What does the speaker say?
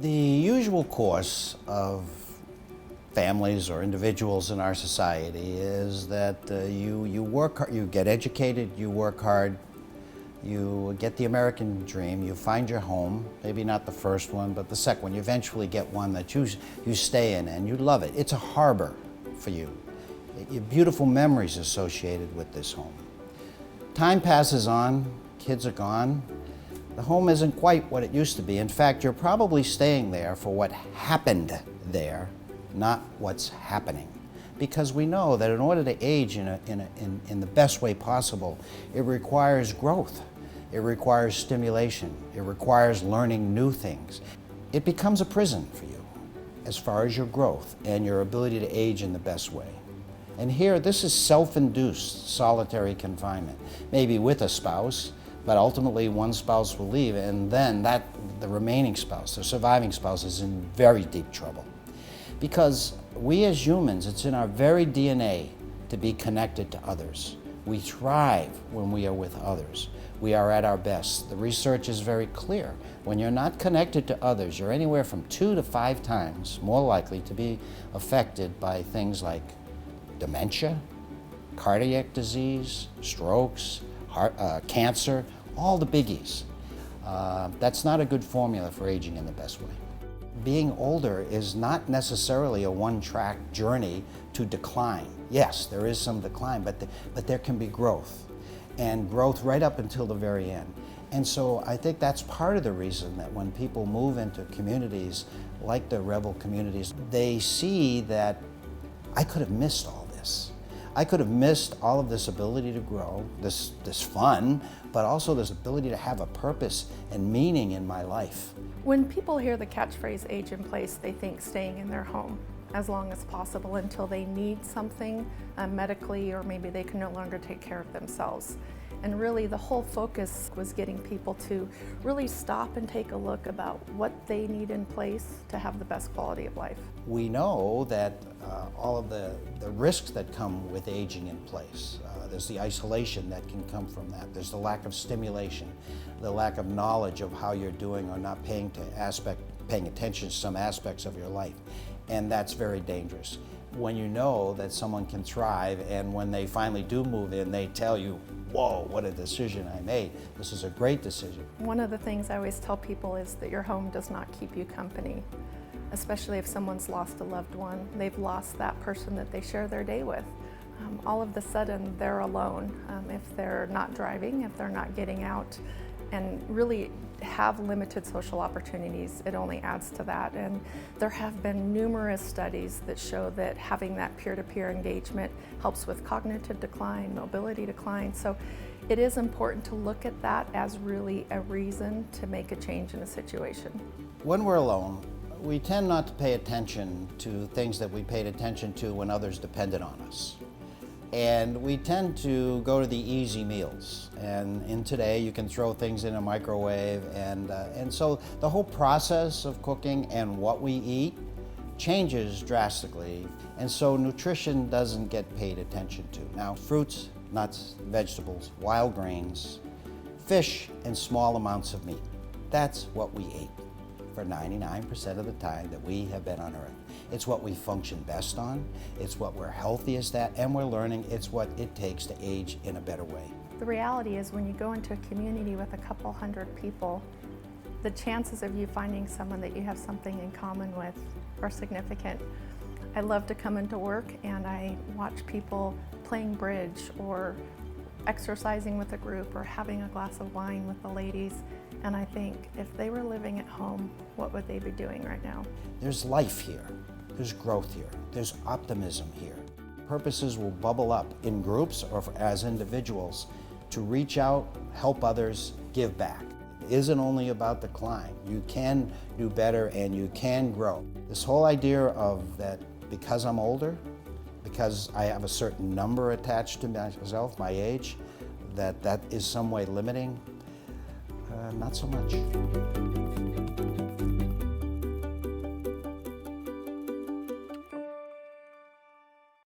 The usual course of families or individuals in our society is that you work hard, you get educated, you work hard, you get the American dream, you find your home, maybe not the first one, but the second one. You eventually get one that you stay in and you love it. It's a harbor for you. Beautiful memories associated with this home. Time passes on, kids are gone. The home isn't quite what it used to be. In fact, you're probably staying there for what happened there, not what's happening. Because we know that in order to age in the best way possible, it requires growth. It requires stimulation. It requires learning new things. It becomes a prison for you as far as your growth and your ability to age in the best way. And here, this is self-induced solitary confinement, maybe with a spouse, but ultimately one spouse will leave, and then the remaining spouse, the surviving spouse, is in very deep trouble. Because we as humans, it's in our very DNA to be connected to others. We thrive when we are with others. We are at our best. The research is very clear. When you're not connected to others, you're anywhere from 2 to 5 times more likely to be affected by things like dementia, cardiac disease, strokes, cancer, all the biggies. That's not a good formula for aging in the best way. Being older is not necessarily a one-track journey to decline. Yes, there is some decline, but there can be growth, and growth right up until the very end. And so I think that's part of the reason that when people move into communities like the Revel communities, they see that I could have missed all this. I could have missed all of this ability to grow, this fun, but also this ability to have a purpose and meaning in my life. When people hear the catchphrase age in place, they think staying in their home as long as possible until they need something medically, or maybe they can no longer take care of themselves. And really the whole focus was getting people to really stop and take a look about what they need in place to have the best quality of life. We know that all of the risks that come with aging in place. There's the isolation that can come from that. There's the lack of stimulation, the lack of knowledge of how you're doing or not paying attention to some aspects of your life. And that's very dangerous. When you know that someone can thrive, and when they finally do move in, they tell you, whoa, what a decision I made. This is a great decision. One of the things I always tell people is that your home does not keep you company, especially if someone's lost a loved one. They've lost that person that they share their day with. All of a sudden, they're alone. If they're not driving, if they're not getting out, and really have limited social opportunities, it only adds to that. And there have been numerous studies that show that having that peer-to-peer engagement helps with cognitive decline, mobility decline. So it is important to look at that as really a reason to make a change in a situation. When we're alone, we tend not to pay attention to things that we paid attention to when others depended on us. And we tend to go to the easy meals. And in today, you can throw things in a microwave. And so the whole process of cooking and what we eat changes drastically. And so nutrition doesn't get paid attention to. Now, fruits, nuts, vegetables, wild grains, fish, and small amounts of meat. That's what we ate for 99% of the time that we have been on Earth. It's what we function best on, it's what we're healthiest at, and we're learning it's what it takes to age in a better way. The reality is when you go into a community with a couple hundred people, the chances of you finding someone that you have something in common with are significant. I love to come into work and I watch people playing bridge or exercising with a group or having a glass of wine with the ladies, and I think if they were living at home, what would they be doing right now? There's life here, there's growth here, there's optimism here. Purposes will bubble up in groups or as individuals to reach out, help others, give back. It isn't only about the climb. You can do better and you can grow. This whole idea of that because I'm older, because I have a certain number attached to myself, my age, that is some way limiting, not so much.